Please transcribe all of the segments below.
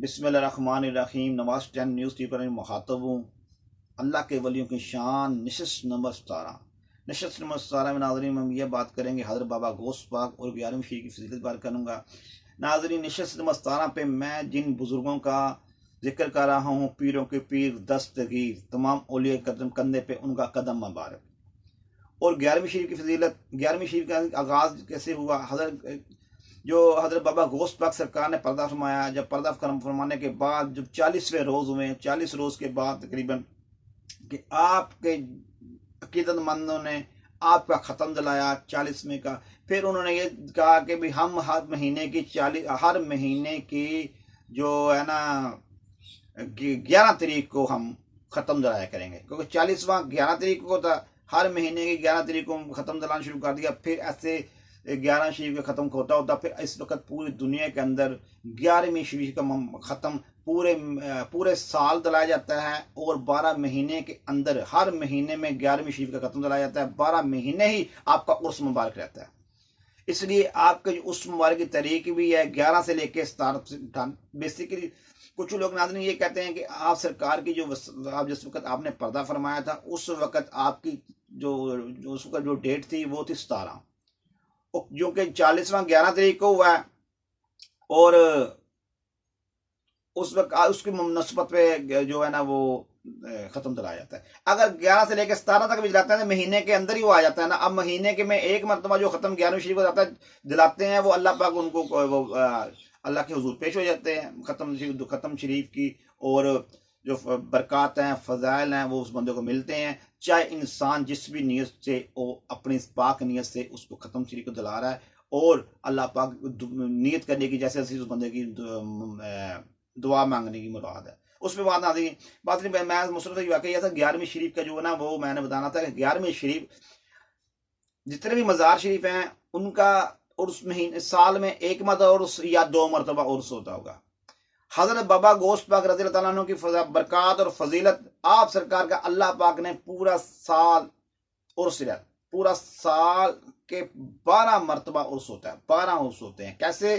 बिस्मिल्लाहिर्रहमानिर्रहीम। Nawaz 10 news TV पर मुखातब हूँ। अल्लाह के वलियों की शान नशस्त नंबर 17। नशस्त नंबर 17 में नाज़रीन हम यह बात करेंगे हज़रत बाबा गौस पाक और 11वीं शरीफ की फजीलत बात करूँगा। नाज़रीन नशस्त नंबर 17 पे मैं जिन बुज़ुर्गों का जिक्र कर रहा हूँ, पीरों के पीर दस्तगीर तमाम औलिया कदम कंधे पे उनका कदम मुबारक। और 11वीं शरीफ की फजीलत, 11वीं शरीफ का आगाज़ कैसे हुआ? हज़रत बाबा गौस पाक सरकार ने पर्दा फरमाया। जब पर्दा फरमाने के बाद जब 40वें रोज़ हुए, 40 रोज़ के बाद तकरीबन कि आपके अकीदतमंदों ने आपका ख़त्म दिलाया 40वें का। फिर उन्होंने ये कहा कि भाई हम हर महीने की जो है ना 11 तारीख को हम ख़त्म दिलाया करेंगे, क्योंकि 40वां 11 तारीख को था। हर महीने की 11 तारीख को ख़त्म दिलाना शुरू कर दिया। फिर ऐसे 11 शरीफ का ख़त्म होता होता फिर इस वक्त पूरी दुनिया के अंदर 11वीं शरीफ का ख़त्म पूरे साल दिलाया जाता है। और 12 महीने के अंदर हर महीने में 11वीं शरीफ का ख़त्म दिलाया जाता है। 12 महीने ही आपका उर्स मुबारक रहता है। इसलिए आपके जो उर्स मुबारक की तारीख भी है 11 से लेकर 17। बेसिकली कुछ लोग नाज़रीन ये कहते हैं कि आप सरकार की आप जिस वक्त आपने पर्दा फरमाया था उस वक्त आपकी उस वक्त जो डेट थी वो थी 17, जो कि 40वां 11 तारीख को हुआ है। और उस वक्त उसकी नस्बत पे जो है ना वो ख़त्म दिलाया जाता है। अगर 11 से लेकर 17 तक भी दिलाते हैं तो महीने के अंदर ही वो आ जाता है ना। अब महीने के में एक मरतबा जो ख़त्म 11वीं शरीफ को जाता है दिलाते हैं, वो अल्लाह पाक उनको वो अल्लाह के हुजूर पेश हो जाते हैं ख़त्म शरीफ की। और जो बरक़ात हैं फ़ज़ाइल हैं वो उस बंदे को मिलते हैं, चाहे इंसान जिस भी नीयत से वो अपनी पाक नीयत से उसको ख़त्म शरीफ को दिला रहा है। और अल्लाह पाक नीयत करने की जैसे उस बंदे की दुआ मांगने की मुराद है। उसमें बात आ गई बात नहीं। मैं मुसलमान वाकई ऐसा 11वीं शरीफ का जो है ना वो मैंने बताना था कि 11वीं शरीफ जितने भी मज़ार शरीफ हैं उनका उर्स महीने साल में एक मरतबा उर्स या 2 मरतबा उर्स होता होगा। हज़रत बाबा गौस पाक रज़ी अल्लाह तआला अन्हु की बरक़ात और फजीलत आप सरकार का अल्लाह पाक ने पूरा साल उर्स दिया। पूरा साल के 12 मरतबा उर्स होता है, 12 उर्स होते हैं। कैसे?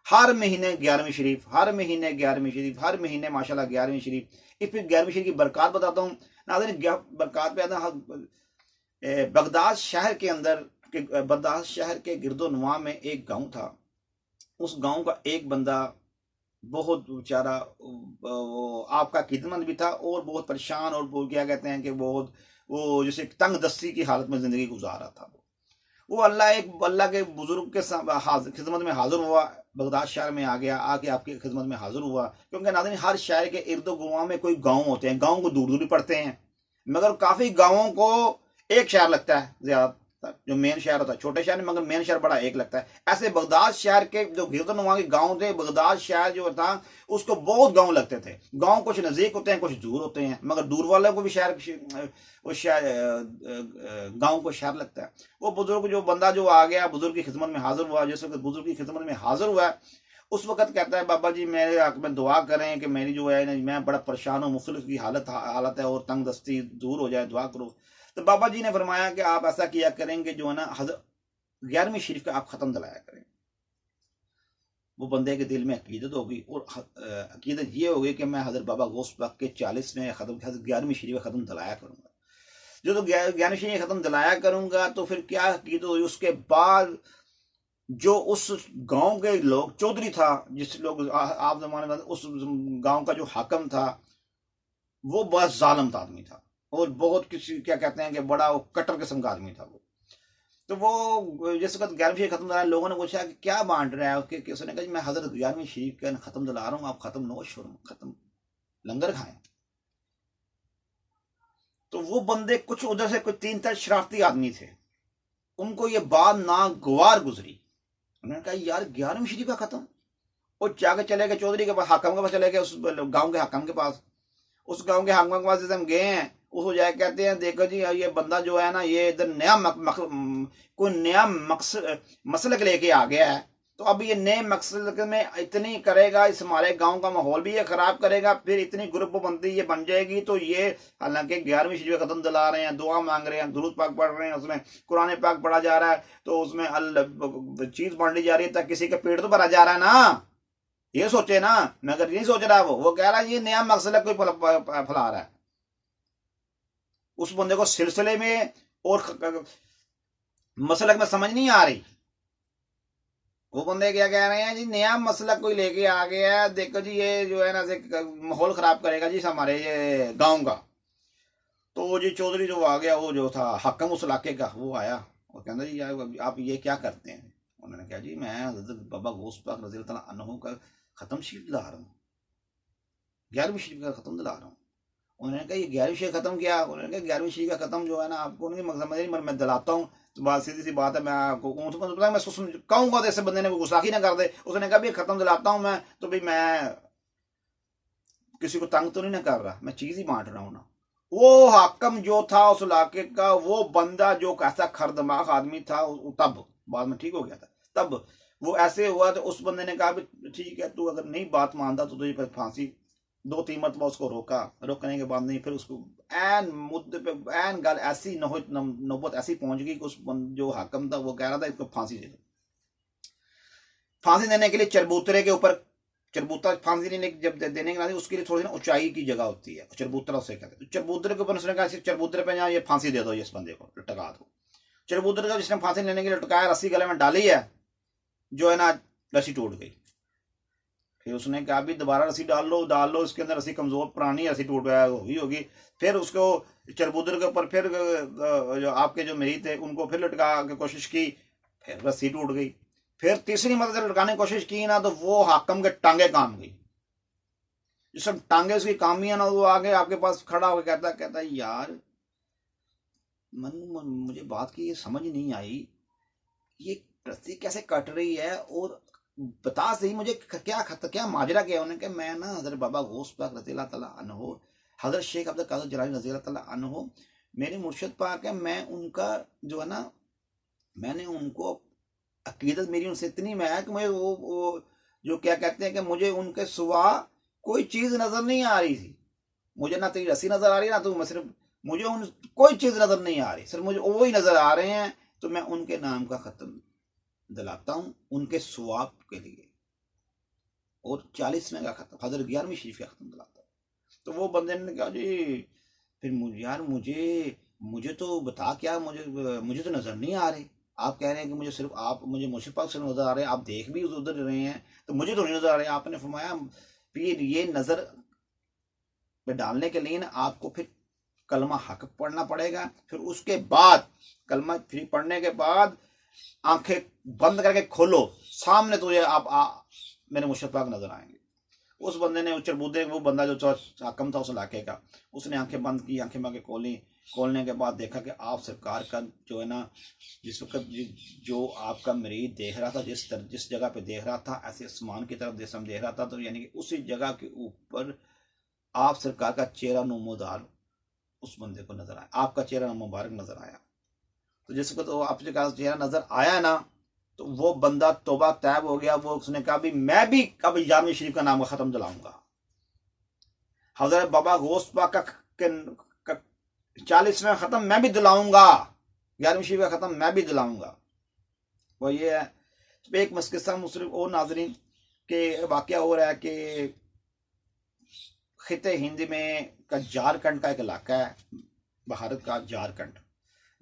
हर महीने 11वीं शरीफ, हर महीने 11वीं शरीफ, हर महीने माशाल्लाह 11वीं शरीफ। इस फिर 11वीं शरीफ की बरक़ात बताता हूँ नाज़रीन। बरक़ात पे आता है बगदाद शहर के अंदर, बगदाद शहर के गिरदोनवा में एक गांव था। उस गांव का एक बंदा बहुत बेचारा आपका खिदमत भी था और बहुत परेशान और वो क्या कहते हैं कि बहुत वो जैसे तंग दस्ती की हालत में ज़िंदगी गुजार रहा था। वो अल्लाह के बुजुर्ग के खिदमत में हाजिर हुआ, बगदाद शहर में आ गया, आके आपकी खिदमत में हाजिर हुआ। क्योंकि नाज़रीन हर शहर के इर्द गुआं में कोई गांव होते हैं, गांव को दूर दूर पड़ते हैं, मगर काफ़ी गाँवों को एक शहर लगता है ज़्यादा। जो मेन शहर होता है छोटे शहर में, मगर मेन शहर बड़ा एक लगता है। ऐसे बगदाद शहर के जो गिरदोनवा के गांव थे, बगदाद शहर जो था उसको बहुत गांव लगते थे। गांव कुछ नज़दीक होते हैं, कुछ दूर होते हैं, मगर दूर वालों को भी गांव को शहर लगता है। वो बुजुर्ग जो बंदा जो आ गया बुजुर्ग की खिदमत में हाजिर हुआ, जिस वक्त बुजुर्ग की खिदमत में हाजिर हुआ उस वक्त कहता है बाबा जी मेरे हक में दुआ करें कि मेरी जो है मैं बड़ा परेशान हूँ, मुख्तलिफ की हालत है और तंग दस्ती दूर हो जाए, दुआ करो। तो बाबा जी ने फरमाया कि आप ऐसा किया करेंगे जो है ना 11वीं शरीफ का आप ख़त्म दिलाया करें। वो बंदे के दिल में अकीदत होगी और अकीदत ये होगी कि मैं हज़रत बाबा गौस पाक के 40वें ख़त्म 11वीं शरीफ ख़त्म दिलाया करूँगा। जो तो 11वीं शरीफ ख़त्म दिलाया करूँगा तो फिर क्या अकीदत होगी? उसके बाद जो उस गांव के लोग चौधरी था, जिस लोग आप जमाने में उस गांव का जो हाकम था वो बहुत जालिम आदमी था और बहुत किसी क्या कहते हैं कि बड़ा वो कट्टर किस्म का आदमी था वो। तो वो जिस वक्त 11वीं शरीफ खत्म दिलाया, लोगों ने पूछा कि क्या बांट रहा है उसके, उसने कहा मैं हज़रत 11वीं शरीफ का ख़त्म दिला रहा हूँ, आप ख़त्म नोश करो, ख़त्म लंगर खाएं। तो वो बंदे कुछ उधर से कुछ 3-4 शरारती आदमी थे, उनको ये बात नागवार गुजरी। उन्होंने कहा यार 11वीं शरीफ का ख़त्म, और जाके चले गए चौधरी के पास, हाकम के पास चले गए, उस गाँव के हाकम के पास। उस गांव के हाकम के पास जैसे हम गए हैं उसको जाके कहते हैं देखो जी ये बंदा जो है ना ये इधर कोई नया मसलक लेके आ गया है। तो अब ये नए मकसद में इतनी करेगा, इस हमारे गांव का माहौल भी ये खराब करेगा, फिर इतनी ग्रुप बंदी ये बन जाएगी। तो ये हालांकि 11वीं शरीफ कदम दिला रहे हैं, दुआ मांग रहे हैं, दुरूद पाक पढ़ रहे हैं, उसमें कुरान पाक पढ़ा जा रहा है, तो उसमें चीज बांटी जा रही है ताकि किसी का पेट तो भरा जा रहा है ना। ये सोचे ना, मगर नहीं सोच रहा वो कह रहा है ये नया मसलक कोई फैला रहा है। उस बंदे को सिलसिले में और मसलक में समझ नहीं आ रही। वो बंदे क्या कह रहे हैं जी, नया मसलक कोई लेके आ गया है, देखो जी ये जो है ना माहौल खराब करेगा जी हमारे ये गांव का। तो वो जी चौधरी जो आ गया, वो जो था हकम उस इलाके का, वो आया और कहता जी यार आप ये क्या करते हैं। उन्होंने कहा जी मैं हज़रत बाबा गौस पाक रज़ी अल्लाह तआला अन्हु का ख़त्म शरीफ दिला रहा हूँ, 11वीं शरीफ का ख़त्म दिला रहा हूँ। उन्होंने कहा ये 11वीं शरीफ ख़त्म किया। उन्होंने कहा 11वीं शरीफ का ख़त्म जो है ना आपको नहीं मकसद मैं दिलाता हूँ। तो बात सीधी सी बात है, मैं आपको मैं कहूँगा तो ऐसे बंदे ने गुस्ताखी ना कर दे। उसने कहा भाई ख़त्म दिलाता हूँ मैं, तो भाई मैं किसी को तंग तो नहीं ना कर रहा, मैं चीज़ ही बांट रहा हूँ ना। वो हाकम जो था उस इलाके का, वो बंदा जो ऐसा खरदमाग आदमी था, तब बाद में ठीक हो गया था, तब वो ऐसे हुआ तो उस बंदे ने कहा ठीक है तू अगर नहीं बात मानता तो तुझे पर फांसी। 2-3 मरतबा उसको रोका, रोकने के बाद नहीं, फिर उसको एन मुद्दे पे एन गल ऐसी नौबत ऐसी पहुंच गई कि उस जो हाकम था वो कह रहा था इसको फांसी दे दो। फांसी देने के लिए चरबूतरे के ऊपर, चरबूतरा फांसी देने जब देने के बाद उसके लिए थोड़ी ना ऊंचाई की जगह होती है, चरबूतरा उसे कहते हैं। चरबूतरे के ऊपर उसने कहा चरबूतरे पे यहाँ ये फांसी दे दो, इस बंदे को लटका दो। चरबूतरे का जिसने फांसी लेने के लिए लटकाया, रस्सी गले में डाली है, जो है ना रस्सी टूट गई। फिर उसने कहा भी दोबारा रस्सी डाल लो, इसके अंदर रस्सी कमजोर पुरानी रस्सी टूट गया होगी। फिर उसको चरबूतरे के ऊपर फिर जो आपके जो मरीज थे उनको फिर लटका के कोशिश की, फिर रस्सी टूट गई। फिर तीसरी मदद लटकाने की कोशिश की ना, तो वो हाकम के टांगे काम गई। जिस टांगे उसकी कामी है ना, वो आगे आपके पास खड़ा होकर कहता यार मुझे बात की ये समझ नहीं आई, ये रस्सी कैसे कट रही है, और बता सही मुझे क्या माजरा क्या। उन्होंने कहा मैं ना हज़रत बाबा गौस पाक रज़ी अल्लाह तआला अन्हु, हज़रत शेख अब्दुल कादिर जिलानी रज़ी अल्लाह तआला अन्हु मेरे मुर्शिद पाक है, मैं उनका जो है ना, मैंने उनको अकीदत मेरी उनसे इतनी में है कि मुझे वो जो क्या कहते हैं कि मुझे उनके सिवा कोई चीज़ नज़र नहीं आ रही थी। मुझे ना तेरी रस्सी नज़र आ रही, ना तो मैं सिर्फ मुझे उन कोई चीज़ नज़र नहीं आ रही, सिर्फ मुझे वो ही नज़र आ रहे हैं। तो मैं उनके नाम का ख़त्म दिलाता हूँ उनके स्वाब के लिए, और 40वें का ख़त्म हज़रत 11वीं शरीफ का ख़त्म दिलाता हूँ। तो वो बंदे ने कहा जी फिर यार मुझे तो बता क्या, मुझे तो नज़र नहीं आ रहे। आप कह रहे हैं कि मुझे सिर्फ आप, मुझे मुर्शिद पाक से नज़र आ रहे हैं, आप देख भी उधर रहे हैं, तो मुझे तो नहीं नज़र आ रहे। आपने फरमाया फिर ये नज़र पे डालने के लिए ना आपको फिर कलमा हक पढ़ना पड़ेगा, फिर उसके बाद कलमा फ्री पढ़ने के बाद आंखें बंद करके खोलो, सामने तुझे आप मेरे मुर्शिद पाक नजर आएंगे। उस बंदे ने चरबूतरे, वो बंदा जो हाकम था उस इलाके का, उसने आंखें बंद की, आंखें मांगे खोलने के बाद देखा कि आप सरकार का जो है ना, जिस वक्त जो आपका मरीज देख रहा था, जिस जगह पे देख रहा था ऐसे आसमान की तरफ देख रहा था, तो यानी कि उसी जगह के ऊपर आप सरकार का चेहरा नमोदार उस बंदे को नजर आया, आपका चेहरा मुबारक नजर आया। तो जिसको तो आपके चेहरा नजर आया ना, तो वो बंदा तौबा तैब हो गया। वो उसने कहा भी मैं भी कभी 11वीं शरीफ का नाम खत्म दिलाऊंगा, हजरत बाबा गौस पाक का 40वें खत्म मैं भी दिलाऊंगा, 11वीं शरीफ का खत्म मैं भी दिलाऊंगा। वो ये है। तो एक किस्सा मुस्लिम और नाजरीन के वाकया हो रहा है कि खिते हिंद में का झारखंड का एक इलाका है, भारत का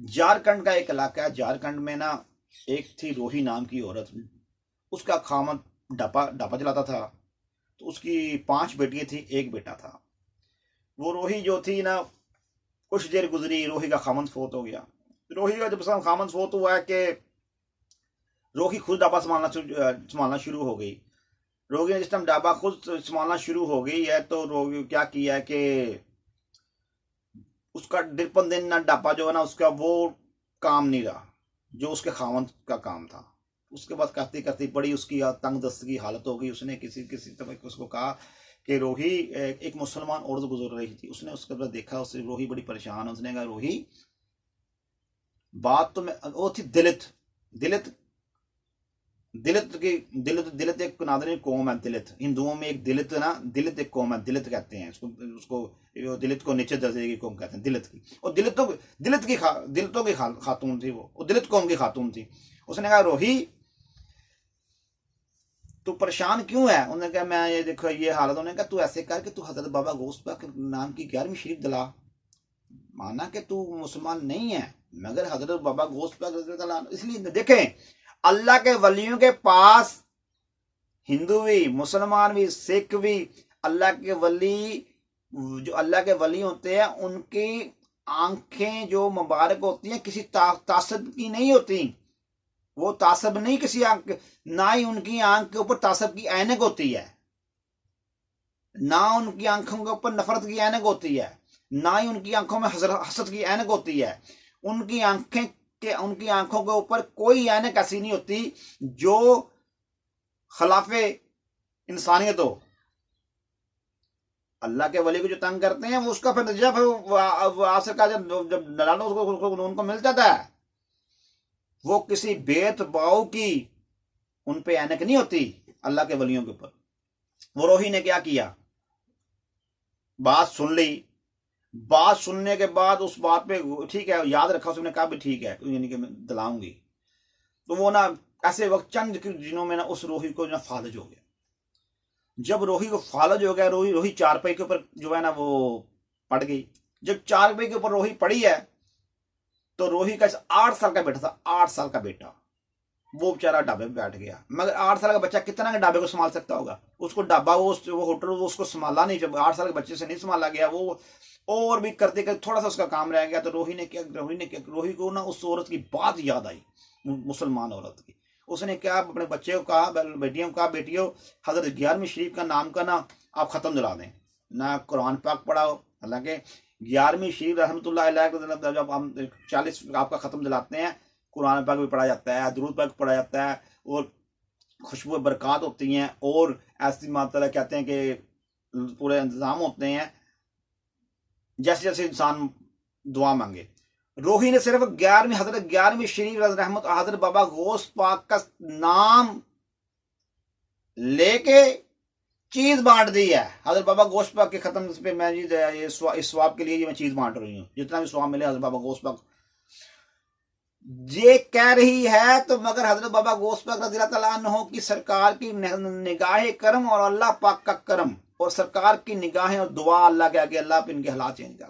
झारखंड का एक इलाका है। झारखंड में ना एक थी रोही नाम की औरत, उसका खामद डापा चलाता था। तो उसकी 5 बेटियां थी, 1 बेटा था। वो रोही जो थी ना, कुछ देर गुजरी, रोही का खामद फोत हो गया। रोही का जब खामद फोत हुआ है कि रोही खुद डाबा संभालना शुरू हो गई। रोगी ने जिस टाइम डाबा खुद संभालना शुरू हो गई है, तो रोगी क्या किया है कि उसका दिन ना डाबा जो है ना, उसका वो काम नहीं रहा जो उसके खामन का काम था। उसके बाद करती करती बड़ी उसकी तंग दस्त की हालत हो गई। उसने किसी तरह उसको कहा कि रोही, एक मुसलमान औरत गुजर रही थी, उसने उसके बाद देखा, उससे रोही बड़ी परेशान है। उसने कहा रोही बात तो मैं, वो थी दिलित एक नादरी कौम है। दिलित हिंदुओं में एक दिलित ना, दिलित एक कौम है, दिलित कहते हैं उसको दिलित को नीचे दर्जे की कौम कहते हैं, दिलित की। और दिलितों की खातून थी, वो दिलित कौम की खातून थी। उसने कहा रोही तू परेशान क्यों है? उन्होंने कहा मैं ये देखो ये हालत। उन्होंने कहा तू ऐसे कर कि तू हजरत बाबा गौस पाक के नाम की 11वीं शरीफ दिला। माना कि तू मुसलमान नहीं है मगर हजरत बाबा गौस पाक, इसलिए देखें अल्लाह के वलियों के पास हिंदू भी, मुसलमान भी, सिख भी, अल्लाह के वली, जो अल्लाह के वली होते हैं उनकी आंखें जो मुबारक होती हैं किसी तासब की नहीं होती। वो तासब नहीं किसी आंख, ना ही उनकी आंख के ऊपर तासब की ऐनक होती है, ना उनकी आंखों के ऊपर नफरत की ऐनक होती है, ना ही उनकी आंखों में हसद की ऐनक होती है। उनकी आंखों के ऊपर कोई ऐनक ऐसी नहीं होती जो खिलाफे इंसानियत हो। अल्लाह के वली को जो तंग करते हैं वो उसका फिर नतीजा फिर आसिर का जब नलानो उसको उनको मिल जाता है। वो किसी भेदभाव की उन पे ऐनक नहीं होती अल्लाह के वलियों के ऊपर। वो रोही ने क्या किया, बात सुन ली, बात सुनने के बाद उस बात पे ठीक है याद रखा, उसने कहा भी ठीक है यानी कि मैं दिलाऊंगी। तो वो ना ऐसे वक्त चंद दिनों में ना उस रोही को ना फालज हो गया। जब रोही को फालज हो गया, रोही चारपाई के ऊपर जो है ना वो पड़ गई। जब चारपाई के ऊपर रोही पड़ी है तो रोही का 8 साल का बेटा था, 8 साल का बेटा, वो बेचारा ढाबे पे बैठ गया। मगर 8 साल का बच्चा कितना के ढाबे को संभाल सकता होगा? उसको ढाबा वो होटल उसको संभाला नहीं, जब 8 साल के बच्चे से नहीं संभाला गया। वो और भी करते करते थोड़ा सा उसका काम रह गया। तो रोही को ना उस औरत की बात याद आई, मुसलमान औरत की। उसने क्या अपने बच्चे को कहा, बेटियों को कहा, बेटियों हजरत 11वीं शरीफ का नाम का ना आप खत्म दिला दें, ना कुरान पाक पढ़ाओ। हालांकि 11वीं शरीफ रहमतुल्लाह अलैह जब हम 40 आपका खत्म दिलाते हैं, कुरान पाक भी पढ़ा जाता है, दुरूद पाक पढ़ा जाता है और खुशबू बरक़ात होती हैं और ऐसी मात्रा कहते हैं कि पूरे इंतजाम होते हैं जैसे जैसे इंसान दुआ मांगे। रोही ने सिर्फ 11वीं हजरत 11वीं शरीफ रहमत हजरत बाबा गौस पाक का नाम लेके चीज बांट दी है। हजरत बाबा गौस पाक के खत्म पे मैं ये इस स्वाब के लिए ये मैं चीज बांट रही हूँ, जितना भी स्वाब मिले हजरत बाबा गौस पाक ये कह रही है। तो मगर हजरत बाबा गौस पाक रज़ी अल्लाह तआला अन्हु की सरकार की निगाह करम और अल्लाह पाक का करम और सरकार की निगाहें और दुआ अल्लाह के आगे, अल्लाह पे इनके हालात चेंज कर।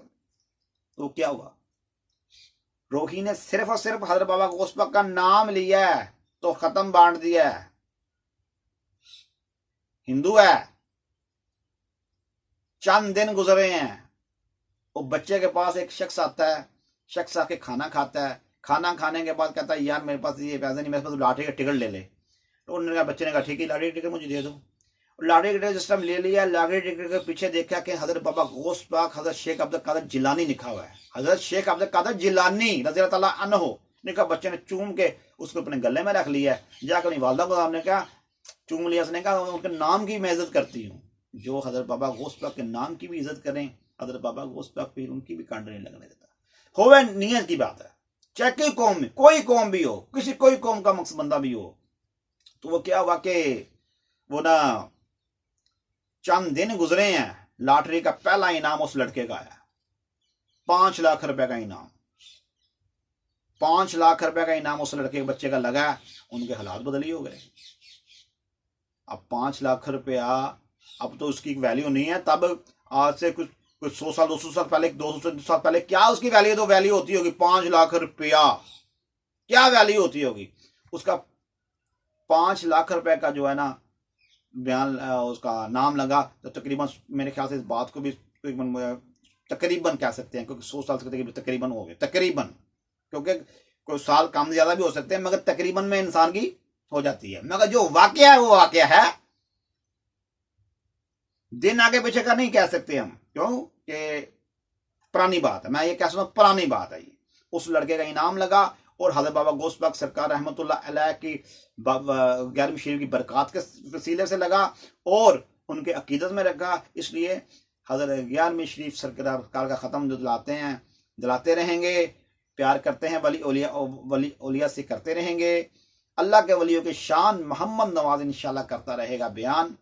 तो क्या हुआ, रोही ने सिर्फ और सिर्फ हजरत बाबा गौस पाक का नाम लिया है तो खत्म बांट दिया है। हिंदू है, चंद दिन गुजरे हैं, वो बच्चे के पास एक शख्स आता है, शख्स आके खाना खाता है, खाना खाने के बाद कहता है यार मेरे पास ये पैसे नहीं, मेरे पास लॉटरी का टिकट ले ले। तो उन्होंने कहा, बच्चे ने कहा ठीक है लॉटरी का टिकट मुझे दे दो। लॉटरी का टिकट जिस टाइम ले लिया, लॉटरी टिकट के पीछे देखा कि हजरत बाबा गौस पाक हजरत शेख अब्दुल कादिर जिलानी लिखा हुआ है। हजरत शेख अब्दुल कादिर जिलानी रज़ी अल्लाह तआला अन्हु ने कहा, बच्चे ने चूम के उसको अपने गले में रख लिया। जाकर अपनी वालदा को हमने कहा, चूम लिया, उसने कहा उनके नाम की मैं इज्जत करती हूँ। जो हजरत बाबा गौस पाक के नाम की भी इज्जत करें, हजरत बाबा गौस पाक फिर उनकी भी कांड नहीं लगने देता। होवे नियत की बात है, चाहे कोई कौम भी हो, कोई कौम का मकसद बंदा भी हो। तो वो क्या हुआ कि वो ना चंद दिन गुजरे हैं, लॉटरी का पहला इनाम उस लड़के का आया, 5 लाख रुपए का इनाम। 5 लाख रुपए का इनाम उस लड़के के बच्चे का लगा। उनके हालात बदली हो गए। अब 5 लाख रुपया अब तो उसकी वैल्यू नहीं है। तब आज से कुछ 100 साल 200 साल पहले, 200 साल पहले क्या उसकी वैल्यू, तो वैल्यू होती होगी 5 लाख रुपया। क्या वैल्यू होती होगी उसका? 5 लाख रुपए का जो है ना बयान उसका नाम लगा। तो तकरीबन मेरे ख्याल से इस बात को भी तकरीबन कह सकते हैं, क्योंकि 100 साल से तकरीबन हो गए, तकरीबन, क्योंकि कोई साल कम ज्यादा भी हो सकते हैं, मगर तकरीबन में इंसान की हो जाती है। मगर जो वाकया है वो वाकया है, दिन आगे पीछे का नहीं कह सकते हम, क्यों कि पुरानी बात है। मैं ये कह सकता हूँ पुरानी बात है। उस लड़के का इनाम लगा और हजरत बाबा गौस पाक सरकार रहमतुल्लाह अलैह की 11वीं शरीफ की बरक़ात के वसीले से लगा और उनके अकीदत में रखा। इसलिए हजरत 11वीं शरीफ सरकार का ख़त्म जो दिलाते रहेंगे, प्यार करते हैं वली औलिया से करते रहेंगे। अल्लाह के वलियों के शान मोहम्मद नवाज इंशाल्लाह करता रहेगा बयान।